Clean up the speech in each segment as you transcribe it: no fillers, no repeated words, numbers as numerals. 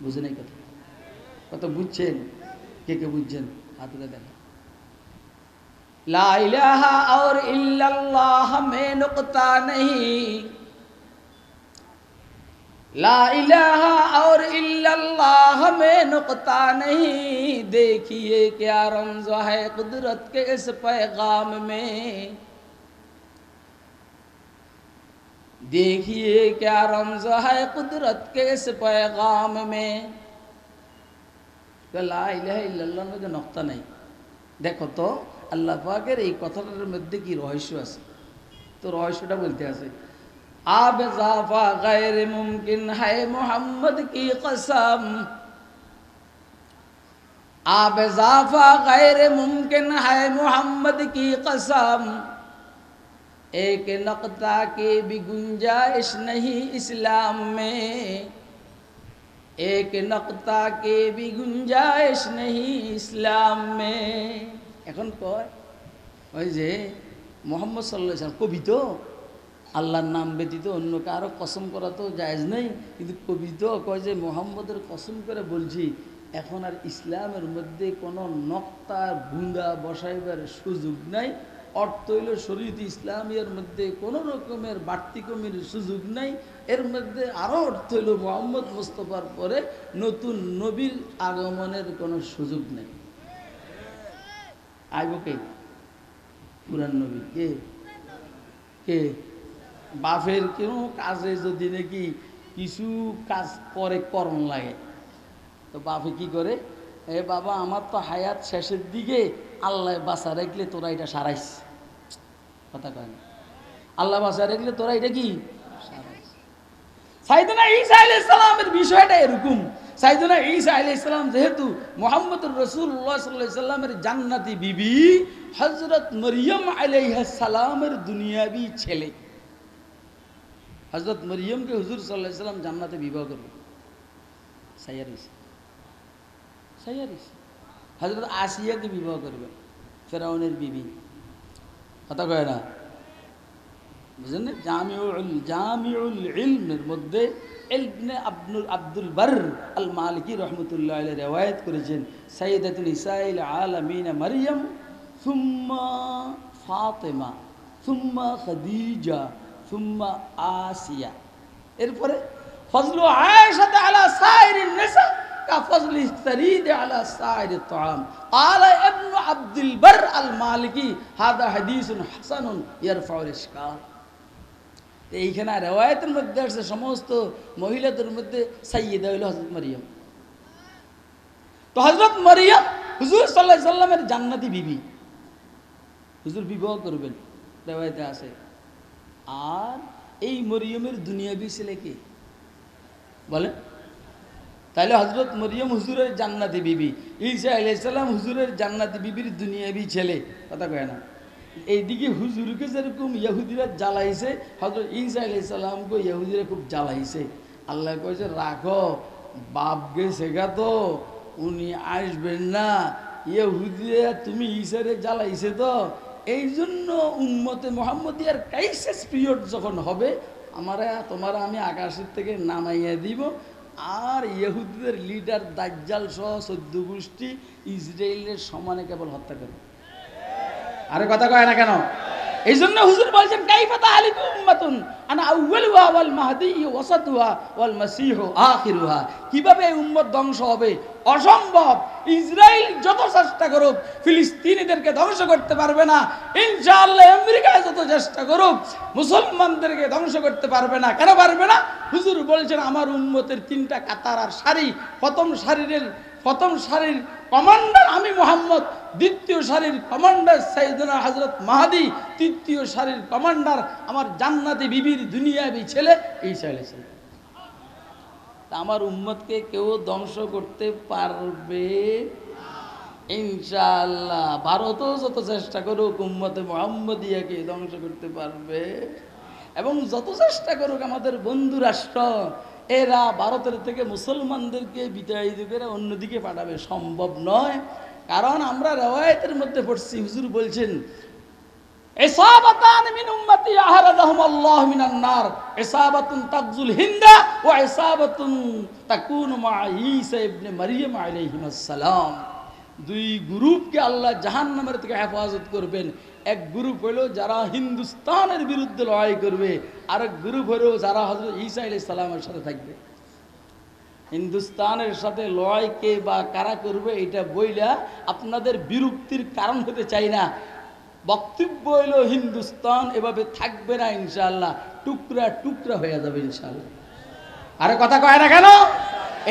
বুঝে নাই কথা? কত বুঝছেন? কে কে বুঝছেন হাত তুলে দেখেন। লা ইলাহা और इल्लल्लाह में नुक्ता नहीं, ला इलाहा और इल्लल्लाह में नुक्ता नहीं, देखिए क्या रमज़ है कुदरत के इस पैगाम में, देखिए क्या रमज़ है कुदरत के इस पैगाम में। লা ইলাহা ইল্লাল্লাহর মধ্যে নক্তা নাই। দেখো তো আল্লাহ পাকের এই কথাটার মধ্যে কি রহস্য আছে। তো রহস্যটা বলতে আছে, आब इज़ाफ़ा गैर मुमकिन है मोहम्मद की कसम, आब इज़ाफ़ा गैर मुमकिन है मोहम्मद की कसम, एक नक़्ता की भी गुंजाइश नहीं इस्लाम में, एक नक़्ता की भी गुंजाइश नहीं इस्लाम में। এখন কয় ওই যে মুহাম্মদ সাল্লাল্লাহু আলাইহি ওয়াসাল্লাম কবি তো, আল্লাহর নাম ব্যতীত অন্য কারো কসম করা তো জায়েজ নেই, কিন্তু কবি তো কয় যে মুহাম্মদের কসম করে বলছি এখন আর ইসলামের মধ্যে কোনো নক্তা বুঁদা বসাইবার সুযোগ নাই। অর্থ হইল শরীয়ত ইসলামিয়ার মধ্যে কোনো রকমের বাড়তি কমির সুযোগ নাই। এর মধ্যে আরও অর্থ হইল মুহাম্মদ মুস্তাফার পরে নতুন নবীর আগমনের কোনো সুযোগ নেই। আইব কে? পুরান নবী। কে কে? বাপের কেউ কাজে যদি নাকি কিছু কাজ করে করণ লাগে, তো বাপে কি করে, এ বাবা আমার তো হায়াত শেষের দিকে, আল্লাহ বাঁচা রাখলে তোরা এটা সারাইস। কথা কয় না? আল্লাহ বাঁচা রাখলে তোরা এটা কি সারাইস। সাইয়েদনা ঈসা আলাইহিস সালামের বিষয়টা এরকম। সাইয়েদনা ঈসা আলাইহিস সালাম যেহেতু মুহাম্মদুর রাসূলুল্লাহ সাল্লাল্লাহু আলাইহি সাল্লামের জান্নাতি বিবি হযরত মরিয়ম আলাইহিস সালামের দুনিয়াবি ছেলে, হযরত মরিয়মকে হুজুর সাল্লাল্লাহু আলাইহি সাল্লাম জান্নাতে বিবাহ করবে। সাইয়ারিস সাইয়ারিস হযরত আসিয়াকে বিবাহ করবে, ফেরাউনের বিবি। কথা কয় না? বুঝলেন না? জামিউল ইলমের মধ্যে ইবনে আব্দুল বার আল মালিকি রহমতুল্লাহ আলাইহি রিওয়ায়াত করেছেন, সাইয়্যিদাতুন নিসাইল আলামিন মারইয়াম সুম্মা ফাতেমা সুম্মা খাদিজা সুম্মা আসিয়া। এরপরে ফজলু আয়েশা আলা সাইরিন নিসা কা ফজলি সরিদ আলা সাইরিত তাআম। ক্বালা ইবনে আব্দুল বার আল মালিকি হাদা হাদিসুন হাসানুন ইয়ারফাউল ইশকাল। এইখানে রিওয়ায়াতের মধ্যে আছে সমস্ত মহিলাদের মধ্যে সাইয়্যিদা হইল হযরত মরিয়ম। তো হযরত মরিয়ম হুজুর সাল্লাল্লাহু আলাইহি সাল্লামের জান্নাতি বিবি, হুজুর বিবাহ করবেন রিওয়ায়াতে আছে। আর এই মরিয়মের দুনিয়াবি ছেলে কে বলেন? তাহলে হযরত মরিয়ম হুজুরের জান্নাতি বিবি, ঈসা আলাইহিস সালাম হুজুরের জান্নাতি বিবির দুনিয়াবি ছেলে। কথা কয় না? এইদিকে হুজুরকে যেরকম ইহুদিরা জ্বালাইছে, হযরত ঈসা আলাইহিস সালামকে ইহুদিরা খুব জ্বালাইছে। আল্লাহ কইছে রাখো, বাপ গেছে গা তো উনি আসবেন না। ইহুদিরা তুমি ঈসারে জ্বালাইছে তো, এই জন্য উম্মতে মুহাম্মদিয়ার ক্রাইসিস পিরিয়ড যখন হবে তোমারা আমি আকাশের থেকে নামাইয়া দিব, আর ইহুদিদের লিডার দাজ্জাল সহ 14 গোষ্ঠী ইসরায়েলের সমানে কেবল হত্যা করবে। আরে কথা কয় না কেন? এই জন্য হুজুর বলছেন কাইফা তাহলিকু উম্মাতুন আনা আউয়ালুহা ওয়াল মাহদি ওয়াসাতুহা ওয়াল মাসীহু আখিরুহা। কিভাবে এই উম্মত ধ্বংস হবে? অসম্ভব। ইসরায়েল যত চেষ্টা করুক ফিলিস্তিনিদেরকে ধ্বংস করতে পারবে না। ইনশাআল্লাহ আমেরিকায় যত চেষ্টা করুক মুসলমানদেরকে ধ্বংস করতে পারবে না। কেন পারবে না? হুজুর বলছেন আমার উম্মতের 3টা কাতার আর সারি। প্রথম সারির কমান্ডার আমি মুহাম্মদ, দ্বিতীয় সারির কমান্ডার সাইয়েদনা হযরত মাহদি, তৃতীয় সারির কমান্ডার আমার জান্নাতি বিবির দুনিয়াবি ছেলে ঈসা আলাইহিস সালাম। আমার উম্মতকে কেউ ধ্বংস করতে পারবে ইনশাআল্লাহ। ভারতও যত চেষ্টা করুক উম্মতে মুহাম্মদিয়াকে ধ্বংস করতে পারবে, এবং যত চেষ্টা করুক আমাদের বন্ধু রাষ্ট্র এরা ভারতের থেকে মুসলমানদেরকে বিতাড়িত করে অন্যদিকে পাঠাবে, সম্ভব নয়। কারণ আমরা রিওয়ায়াতের মধ্যে পড়ছি, হুজুর বলছেন ইসাবাতান মিন উম্মতি আহরাদাহুম আল্লাহু মিনান নার, ইসাবাতুন তাকজুল হিন্দা ওয়া ইসাবাতুন তাকুনু মা ঈসা ইবনে মারইয়াম আলাইহিস সালাম। দুই গ্রুপকে আল্লাহ জাহান্নামের থেকে হেফাজত করবেন। এক গ্রুপ হলো যারা হিন্দুস্তানের বিরুদ্ধে লড়াই করবে, আরেক গ্রুপ হলো যারা হযরত ঈসা আলাইহিস সালামের সাথে থাকবে। হিন্দুস্তানের সাথে লড়াই কে বা কারা করবে এটা বইলা আপনাদের বিরক্তির কারণ হতে চাই না। বক্তব্য হইল হিন্দুস্তান এভাবে থাকবে না ইনশাআল্লাহ, টুকরা টুকরা হয়ে যাবে ইনশাআল্লাহ। আরে কথা কয় না কেন?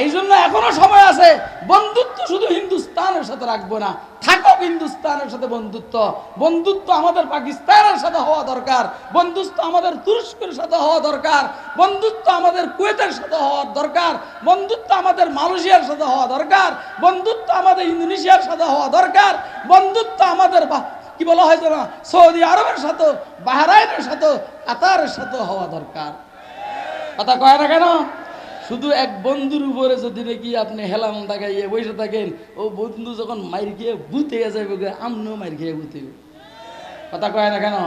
এই জন্য এখনো সময় আছে। বন্ধুত্ব শুধু হিন্দুস্তানের সাথে রাখবো না, থাকুক হিন্দুস্তানের সাথে বন্ধুত্ব। বন্ধুত্ব আমাদের পাকিস্তানের সাথে হওয়া দরকার, বন্ধুত্ব আমাদের তুরস্কের সাথে হওয়া দরকার, বন্ধুত্ব আমাদের কুয়েতের সাথে হওয়া দরকার, বন্ধুত্ব আমাদের মালয়েশিয়ার সাথে হওয়া দরকার, বন্ধুত্ব আমাদের ইন্দোনেশিয়ার সাথে হওয়া দরকার, বন্ধুত্ব আমাদের কি বলা হয় না সৌদি আরবের সাথে, বাহরাইনের সাথে, কাতারের সাথে হওয়া দরকার। কথা কয় না কেন? শুধু এক বন্ধুর উপরে যদি নাকি আপনি হেলাম দেখাইয়ে বসে থাকেন, ও বন্ধু যখন মাইর খেয়ে বুতে যাবে, আমনিও মাইর খেয়ে বুতে। কথা কয় না কেন?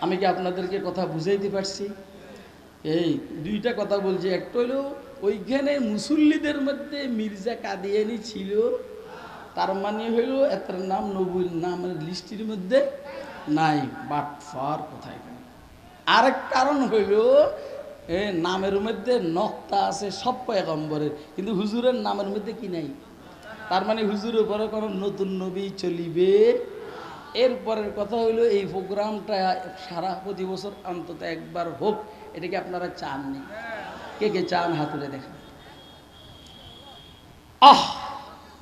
আমি কি আপনাদেরকে কথা বুঝাইতে পারছি? এই দুইটা কথা বলছি। একটা হলো ওইখানে মুসল্লিদের মধ্যে মির্জা কাদিয়ানি ছিল, তার মানে হইল এত নাম নবুল নামের লিস্টির মধ্যে নাই, বাটফার কোথায়। আরেক কারণ হইল নামের মধ্যে নক্তা আছে সব পয়গম্বরের, কিন্তু হুজুরের নামের মধ্যে কি নাই। তার মানে হুজুরের উপরে কোনো নতুন নবী চলিবে। এরপরের কথা হইল এই প্রোগ্রামটা সারা প্রতি বছর অন্তত একবার হোক, এটাকে আপনারা চাননি? কে কে চান হাত তুলে দেখেন।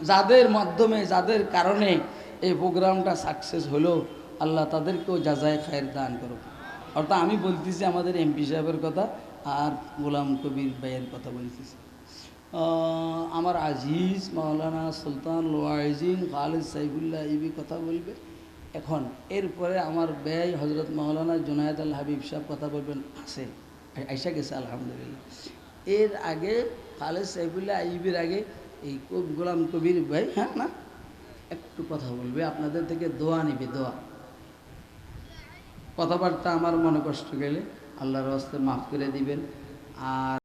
যাদের মাধ্যমে যাদের কারণে এই প্রোগ্রামটা সাকসেস হলো, আল্লাহ তাদেরকেও জাযায়ে খায়ের দান করুক। অর্থাৎ আমি বলতেছি আমাদের এমপি সাহেবের কথা আর গোলাম কবির ভাইয়ের কথা বলতেছি। আমার আজিজ মাওলানা সুলতান ওয়াইজিন খালিদ সাইফুল্লাহ ইবি কথা বলবে এখন। এরপরে আমার ব্যয় হজরত মাওলানা জুনায়েদ আল হাবিব সাহেব কথা বলবেন, আছে আইসা গেছে আলহামদুলিল্লাহ। এর আগে খালিদ সাইফুল্লাহ ইবির আগে এই গোলাম কবির ভাই, হ্যাঁ না, একটু কথা বলবে, আপনাদের থেকে দোয়া নিবে। দোয়া কথাবার্তা আমার মনে কষ্ট গেলে আল্লাহর রাস্তায় মাফ করে দিবেন। আর